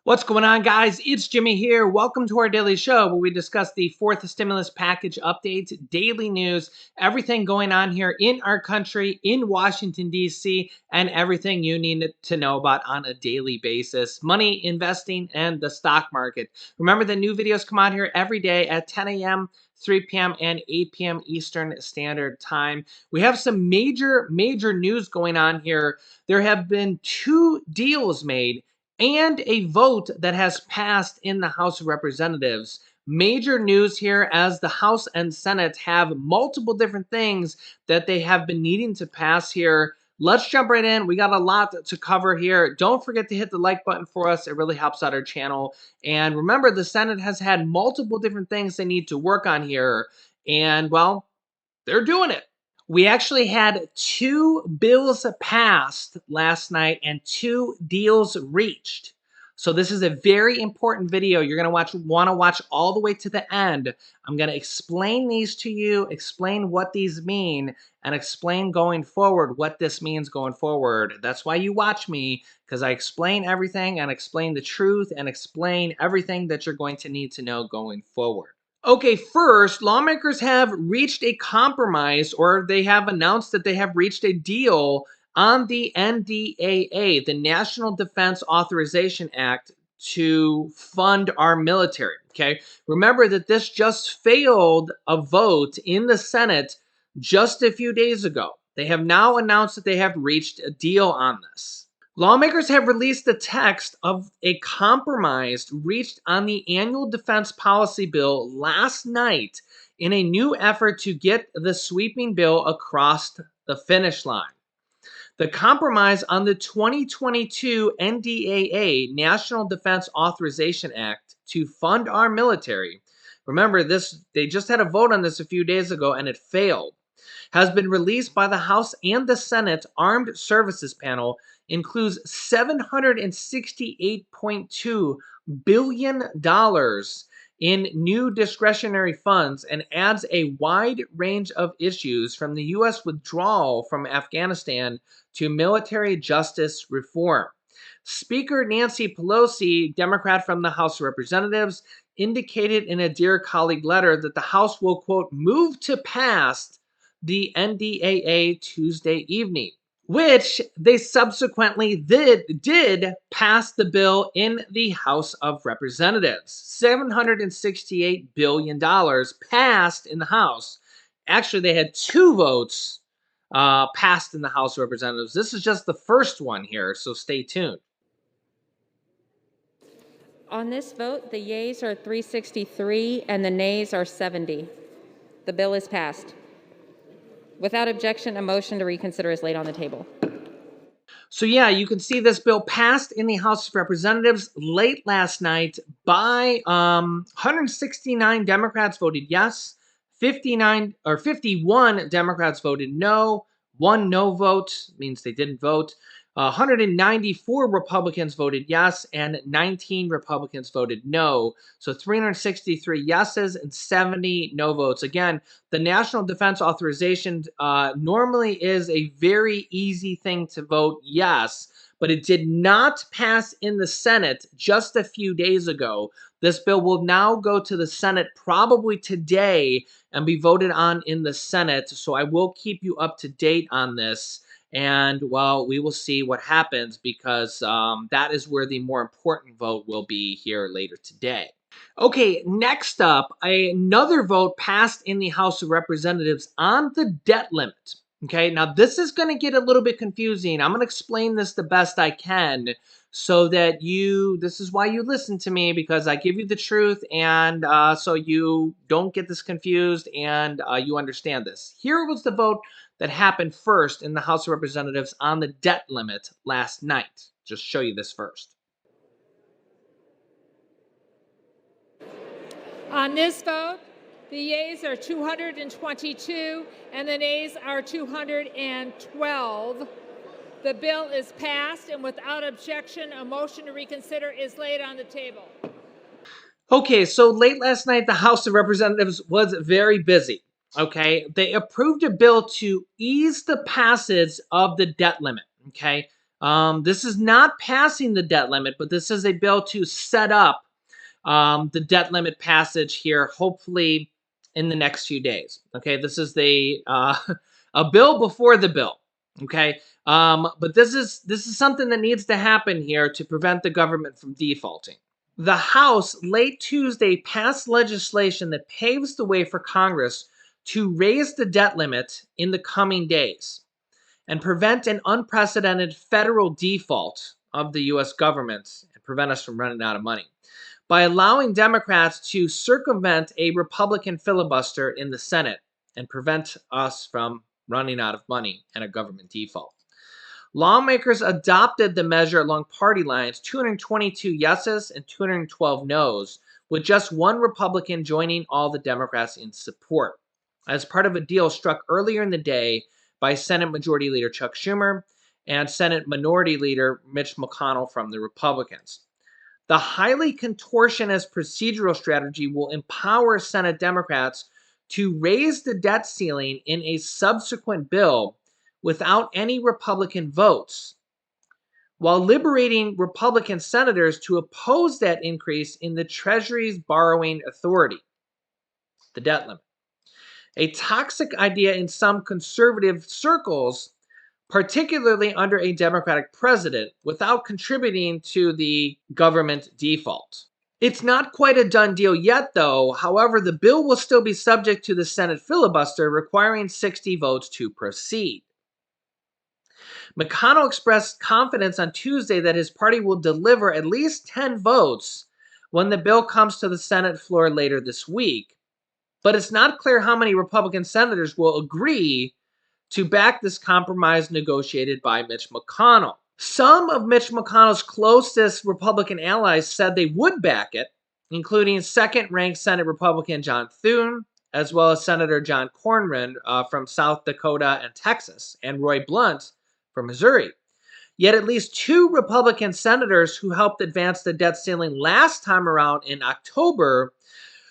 What's going on, guys? It's Jimmy here. Welcome to our daily show where we discuss the fourth stimulus package updates, daily news, everything going on here in our country, in Washington, D.C., and everything you need to know about on a daily basis. Money, investing, and the stock market. Remember that new videos come out here every day at 10 a.m., 3 p.m., and 8 p.m. Eastern Standard Time. We have some major news going on here. There have been two deals made and a vote that has passed in the House of Representatives. Major news here as the House and Senate have multiple different things that they have been needing to pass here. Let's jump right in. We got a lot to cover here. Don't forget to hit the like button for us. It really helps out our channel. And remember, the Senate has had multiple different things they need to work on here. And, well, they're doing it. We actually had two bills passed last night and two deals reached. So this is a very important video. You're going to want to watch all the way to the end. I'm going to explain these to you, explain what these mean, and explain going forward what this means going forward. That's why you watch me, because I explain everything and explain the truth and explain everything that you're going to need to know going forward. Okay, first, lawmakers have reached a compromise, or they have announced that they have reached a deal on the NDAA, the National Defense Authorization Act, to fund our military. Okay, remember that this just failed a vote in the Senate just a few days ago. They have now announced that they have reached a deal on this. Lawmakers have released the text of a compromise reached on the annual defense policy bill last night in a new effort to get the sweeping bill across the finish line. The compromise on the 2022 NDAA, National Defense Authorization Act, to fund our military. Remember, they just had a vote on this a few days ago and it failed. Has been released by the House and the Senate Armed Services Panel, includes $768.2 billion in new discretionary funds, and adds a wide range of issues from the U.S. withdrawal from Afghanistan to military justice reform. Speaker Nancy Pelosi, Democrat from the House of Representatives, indicated in a Dear Colleague letter that the House will, quote, move to pass the NDAA Tuesday evening, which they subsequently did pass the bill in the House of Representatives. $768 billion passed in the House. Actually, they had two votes passed in the House of Representatives. This is just the first one here, so stay tuned. On this vote, the yeas are 363 and the nays are 70. The bill is passed. Without objection, a motion to reconsider is laid on the table. So yeah, you can see this bill passed in the House of Representatives late last night by 169 Democrats voted yes, 51 Democrats voted no, one no vote means they didn't vote. 194 Republicans voted yes, and 19 Republicans voted no. So 363 yeses and 70 no votes. Again, the National Defense Authorization normally is a very easy thing to vote yes, but it did not pass in the Senate just a few days ago. This bill will now go to the Senate probably today and be voted on in the Senate. So I will keep you up to date on this. And, well, we will see what happens, because that is where the more important vote will be here later today. Okay, next up, another vote passed in the House of Representatives on the debt limit. Okay, now this is going to get a little bit confusing. I'm going to explain this the best I can so that this is why you listen to me, because I give you the truth, and so you don't get this confused and you understand this. Here was the vote that happened first in the House of Representatives on the debt limit last night. Just show you this first. On this vote, the yeas are 222 and the nays are 212. The bill is passed, and without objection, a motion to reconsider is laid on the table. Okay, so late last night, the House of Representatives was very busy. Okay, they approved a bill to ease the passage of the debt limit. Okay, This is not passing the debt limit, but this is a bill to set up the debt limit passage here, hopefully in the next few days. Okay, this is the a bill before the bill. Okay, but this is something that needs to happen here to prevent the government from defaulting. The House late Tuesday passed legislation that paves the way for Congress to raise the debt limit in the coming days and prevent an unprecedented federal default of the U.S. government and prevent us from running out of money by allowing Democrats to circumvent a Republican filibuster in the Senate and prevent us from running out of money and a government default. Lawmakers adopted the measure along party lines, 222 yeses and 212 noes, with just one Republican joining all the Democrats in support, as part of a deal struck earlier in the day by Senate Majority Leader Chuck Schumer and Senate Minority Leader Mitch McConnell from the Republicans. The highly contortionist procedural strategy will empower Senate Democrats to raise the debt ceiling in a subsequent bill without any Republican votes, while liberating Republican senators to oppose that increase in the Treasury's borrowing authority, the debt limit. A toxic idea in some conservative circles, particularly under a Democratic president, without contributing to the government default. It's not quite a done deal yet, though. However, the bill will still be subject to the Senate filibuster, requiring 60 votes to proceed. McConnell expressed confidence on Tuesday that his party will deliver at least 10 votes when the bill comes to the Senate floor later this week. But it's not clear how many Republican senators will agree to back this compromise negotiated by Mitch McConnell. Some of Mitch McConnell's closest Republican allies said they would back it, including second-ranked Senate Republican John Thune, as well as Senator John Cornyn from South Dakota and Texas, and Roy Blunt from Missouri. Yet at least two Republican senators who helped advance the debt ceiling last time around in October,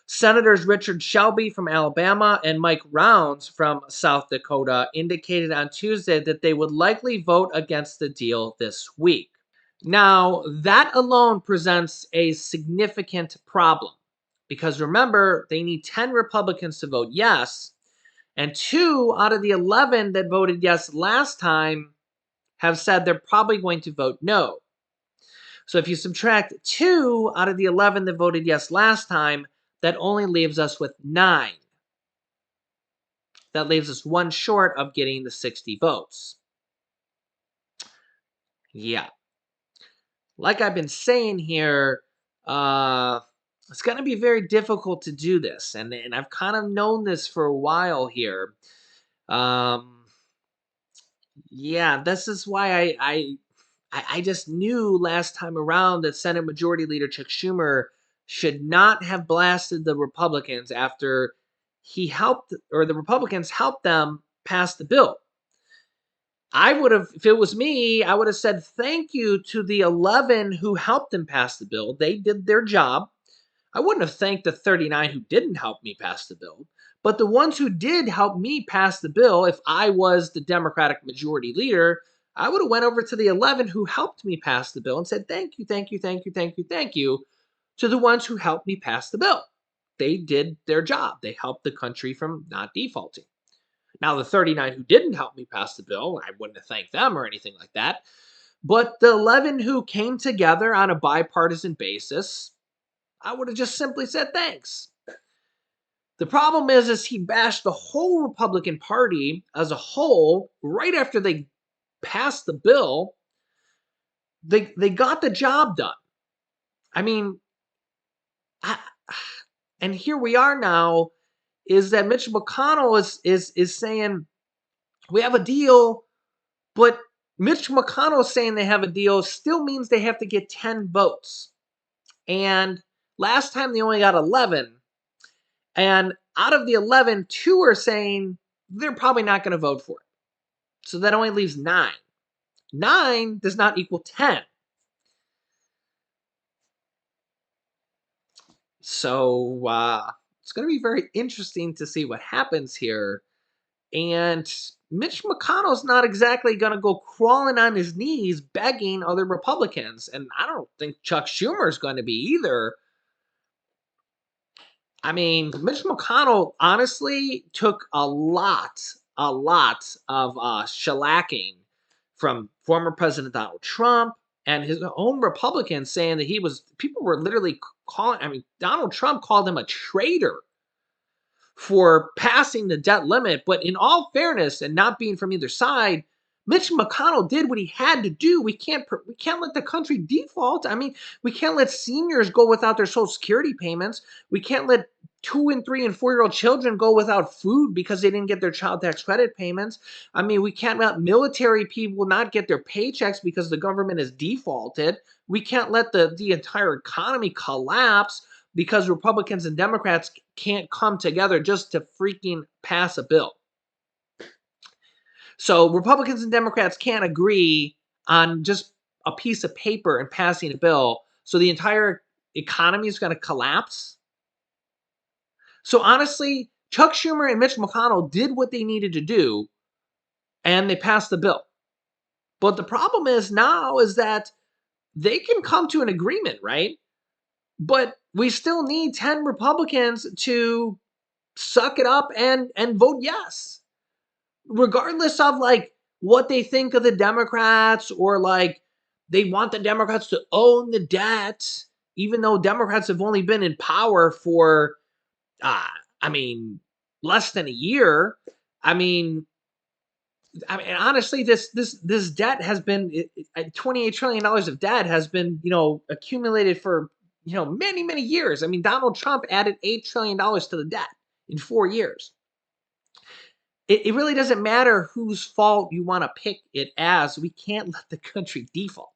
Senators Richard Shelby from Alabama and Mike Rounds from South Dakota, indicated on Tuesday that they would likely vote against the deal this week. Now, that alone presents a significant problem because remember, they need 10 Republicans to vote yes, and 2 out of the 11 that voted yes last time have said they're probably going to vote no. So if you subtract 2 out of the 11 that voted yes last time, that only leaves us with 9. That leaves us 1 short of getting the 60 votes. Yeah. Like I've been saying here, it's going to be very difficult to do this. And I've kind of known this for a while here. Yeah, this is why I just knew last time around that Senate Majority Leader Chuck Schumer should not have blasted the Republicans after he helped, or the Republicans helped them pass the bill. I would have, if it was me, I would have said thank you to the 11 who helped him pass the bill. They did their job. I wouldn't have thanked the 39 who didn't help me pass the bill. But the ones who did help me pass the bill, if I was the Democratic majority leader, I would have went over to the 11 who helped me pass the bill and said thank you, thank you, thank you, thank you, thank you to the ones who helped me pass the bill. They did their job. They helped the country from not defaulting. Now, the 39 who didn't help me pass the bill, I wouldn't have thanked them or anything like that. But the 11 who came together on a bipartisan basis, I would have just simply said thanks. The problem is he bashed the whole Republican Party as a whole right after they passed the bill. They got the job done. I mean, and here we are now, is that Mitch McConnell is saying we have a deal, but Mitch McConnell saying they have a deal still means they have to get 10 votes. And last time they only got 11. And out of the 11, 2 are saying they're probably not going to vote for it. So that only leaves 9. 9 does not equal 10. So it's going to be very interesting to see what happens here. And Mitch McConnell's not exactly going to go crawling on his knees begging other Republicans. And I don't think Chuck Schumer's going to be either. I mean, Mitch McConnell honestly took a lot of shellacking from former President Donald Trump and his own Republicans, saying that people were literally calling, I mean, Donald Trump called him a traitor for passing the debt limit. But in all fairness, and not being from either side, Mitch McConnell did what he had to do. We can't let the country default. I mean, we can't let seniors go without their Social Security payments. We can't let 2 and 3 and 4-year-old children go without food because they didn't get their child tax credit payments. I mean, we can't let military people not get their paychecks because the government has defaulted. We can't let the entire economy collapse because Republicans and Democrats can't come together just to freaking pass a bill. So Republicans and Democrats can't agree on just a piece of paper and passing a bill. So the entire economy is going to collapse. So honestly, Chuck Schumer and Mitch McConnell did what they needed to do, and they passed the bill. But the problem is now is that they can come to an agreement, right? But we still need 10 Republicans to suck it up and vote yes, regardless of like what they think of the Democrats, or like they want the Democrats to own the debt, even though Democrats have only been in power for uh I mean less than a year. I mean, honestly, this debt has been $28 trillion of debt has been, accumulated for, many years. I mean, Donald Trump added $8 trillion to the debt in 4 years. It really doesn't matter whose fault you want to pick it as. We can't let the country default.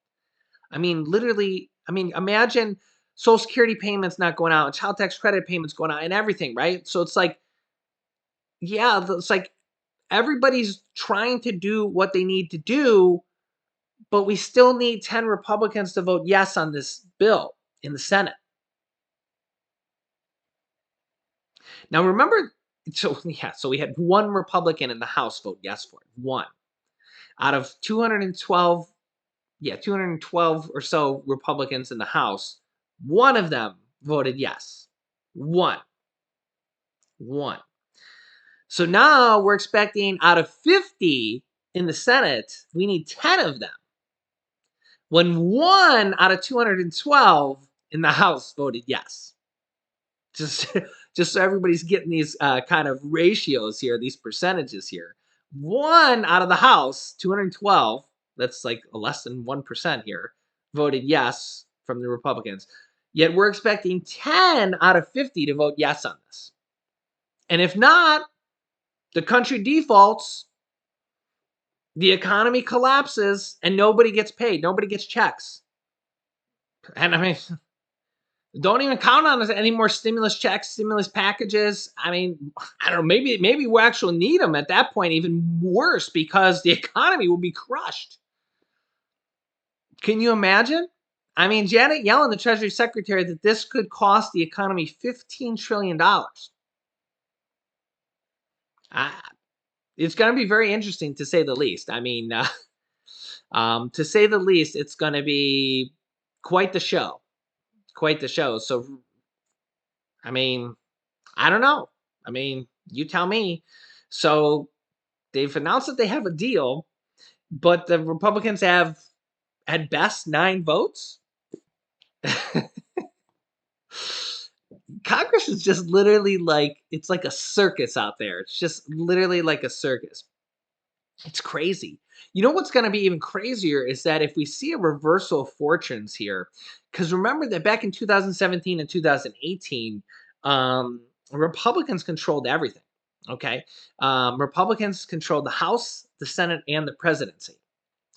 I mean, literally, imagine Social Security payments not going out, and child tax credit payments going out, and everything, right? So it's like, yeah, it's like everybody's trying to do what they need to do, but we still need 10 Republicans to vote yes on this bill in the Senate. Now, remember, so we had one Republican in the House vote yes for it. One out of 212, 212 or so Republicans in the House, one of them voted yes. One. So now we're expecting out of 50 in the Senate, we need 10 of them. When one out of 212 in the House voted yes. Just, just so everybody's getting these kind of ratios here, these percentages here. One out of the House, 212, that's like less than 1% here, voted yes from the Republicans. Yet we're expecting 10 out of 50 to vote yes on this. And if not, the country defaults, the economy collapses, and nobody gets paid. Nobody gets checks. And I mean, don't even count on any more stimulus checks, stimulus packages. I mean, I don't know. Maybe we'll actually need them at that point, even worse, because the economy will be crushed. Can you imagine? I mean, Janet Yellen, the Treasury Secretary, that this could cost the economy $15 trillion. It's going to be very interesting, to say the least. I mean, to say the least, it's going to be quite the show. Quite the show. So, I mean, I don't know. I mean, you tell me. So they've announced that they have a deal, but the Republicans have, at best, 9 votes. Congress is just literally like, it's like a circus out there. It's just literally like a circus. It's crazy. You know what's going to be even crazier is that if we see a reversal of fortunes here, because remember that back in 2017 and 2018, Republicans controlled everything. Okay, Republicans controlled the House, the Senate, and the presidency.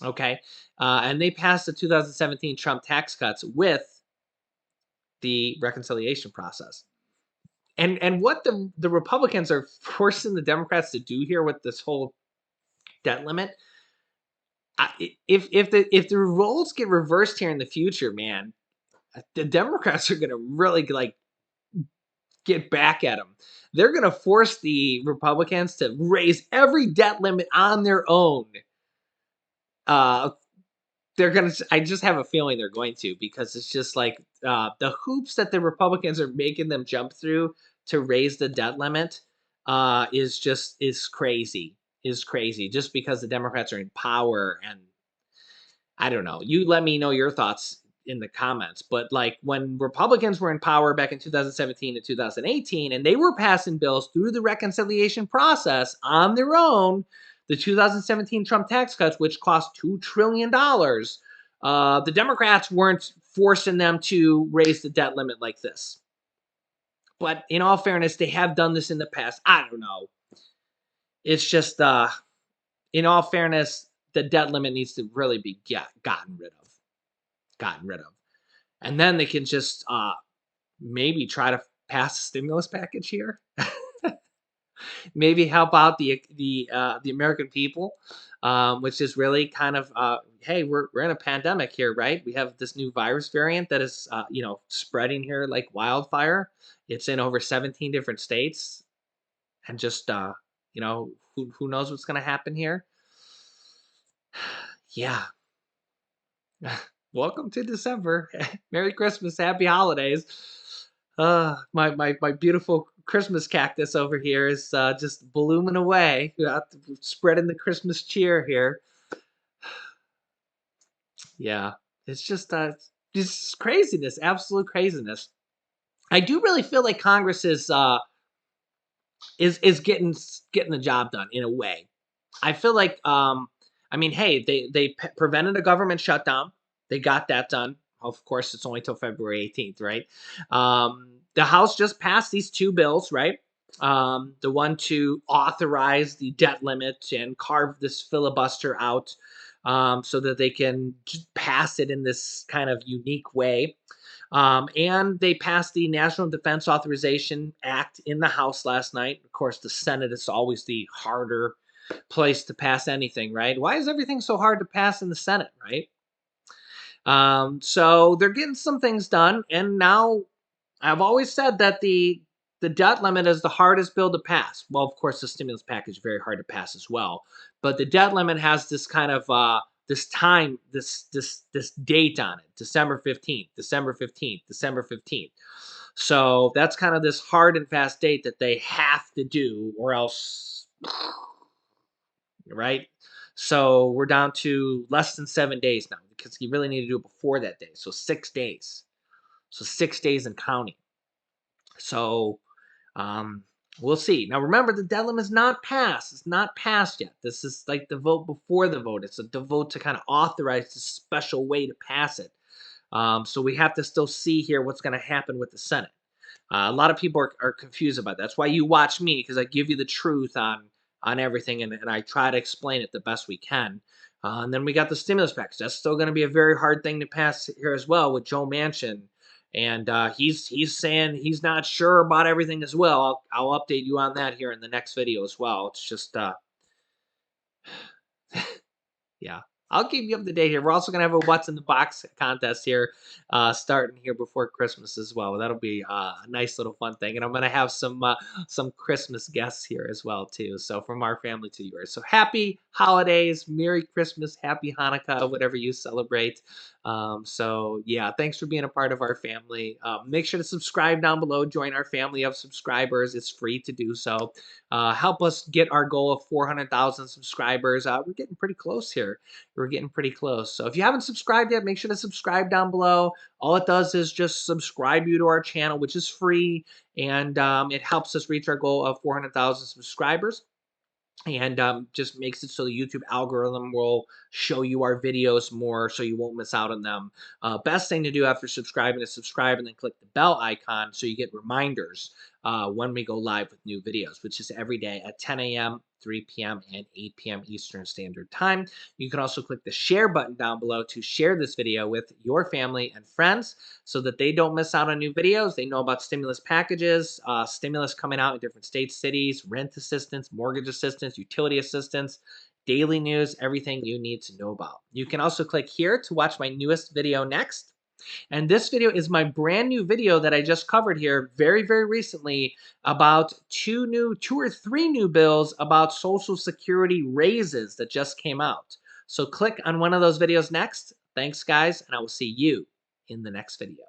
Okay, and they passed the 2017 Trump tax cuts with the reconciliation process. And what the Republicans are forcing the Democrats to do here with this whole debt limit, if the roles get reversed here in the future, man, the Democrats are going to really like get back at them. They're going to force the Republicans to raise every debt limit on their own. Uh, they're going to, I just have a feeling they're going to, because it's just like the hoops that the Republicans are making them jump through to raise the debt limit is crazy, just because the Democrats are in power. And I don't know. You let me know your thoughts in the comments. But like when Republicans were in power back in 2017 and 2018, and they were passing bills through the reconciliation process on their own, the 2017 Trump tax cuts, which cost $2 trillion, the Democrats weren't forcing them to raise the debt limit like this. But in all fairness, they have done this in the past. I don't know. It's just, in all fairness, the debt limit needs to really be gotten rid of. And then they can just maybe try to pass a stimulus package here. Maybe help out the American people, which is really kind of hey, we're in a pandemic here, right? We have this new virus variant that is spreading here like wildfire. It's in over 17 different states, and just who knows what's going to happen here. Yeah. Welcome to December. Merry Christmas, happy holidays. My beautiful Christmas cactus over here is just blooming away, spreading the Christmas cheer here. Yeah, it's just craziness, absolute craziness. I do really feel like Congress is getting the job done in a way. I feel like, I mean, hey, they prevented a government shutdown. They got that done. Of course, it's only till February 18th, right? The House just passed these two bills, right? The one to authorize the debt limit and carve this filibuster out, so that they can just pass it in this kind of unique way. And they passed the National Defense Authorization Act in the House last night. Of course, the Senate is always the harder place to pass anything, right? Why is everything so hard to pass in the Senate, right? So they're getting some things done, and now I've always said that the debt limit is the hardest bill to pass. Well, of course, the stimulus package is very hard to pass as well, but the debt limit has this kind of this time, this date on it: December 15th, December 15th, December 15th. So that's kind of this hard and fast date that they have to do, or else, right? So we're down to less than 7 days now, because you really need to do it before that day. So 6 days. So 6 days and counting. So we'll see. Now remember, the debt limit is not passed. It's not passed yet. This is like the vote before the vote. It's the vote to kind of authorize this special way to pass it. So we have to still see here what's going to happen with the Senate. A lot of people are confused about that. That's why you watch me, because I give you the truth on everything, and I try to explain it the best we can. And then we got the stimulus package. That's still going to be a very hard thing to pass here as well, with Joe Manchin, and he's saying he's not sure about everything as well. I'll update you on that here in the next video as well. It's just yeah. I'll keep you up to date here. We're also going to have a What's in the Box contest here, starting here before Christmas as well. That'll be a nice little fun thing. And I'm going to have some Christmas guests here as well, too. So from our family to yours. So happy holidays, Merry Christmas, Happy Hanukkah, whatever you celebrate. So yeah, thanks for being a part of our family. Make sure to subscribe down below. Join our family of subscribers. It's free to do so. Help us get our goal of 400,000 subscribers. We're getting pretty close here. We're getting pretty close. So if you haven't subscribed yet, make sure to subscribe down below. All it does is just subscribe you to our channel, which is free, and it helps us reach our goal of 400,000 subscribers. And just makes it so the YouTube algorithm will show you our videos more, so you won't miss out on them. Best thing to do after subscribing is subscribe and then click the bell icon, so you get reminders when we go live with new videos, which is every day at 10 a.m., 3 p.m., and 8 p.m. Eastern Standard Time. You can also click the share button down below to share this video with your family and friends, so that they don't miss out on new videos. They know about stimulus packages, stimulus coming out in different states, cities, rent assistance, mortgage assistance, utility assistance, daily news, everything you need to know about. You can also click here to watch my newest video next. And this video is my brand new video that I just covered here very, very recently about two or three new bills about Social Security raises that just came out. So click on one of those videos next. Thanks, guys, and I will see you in the next video.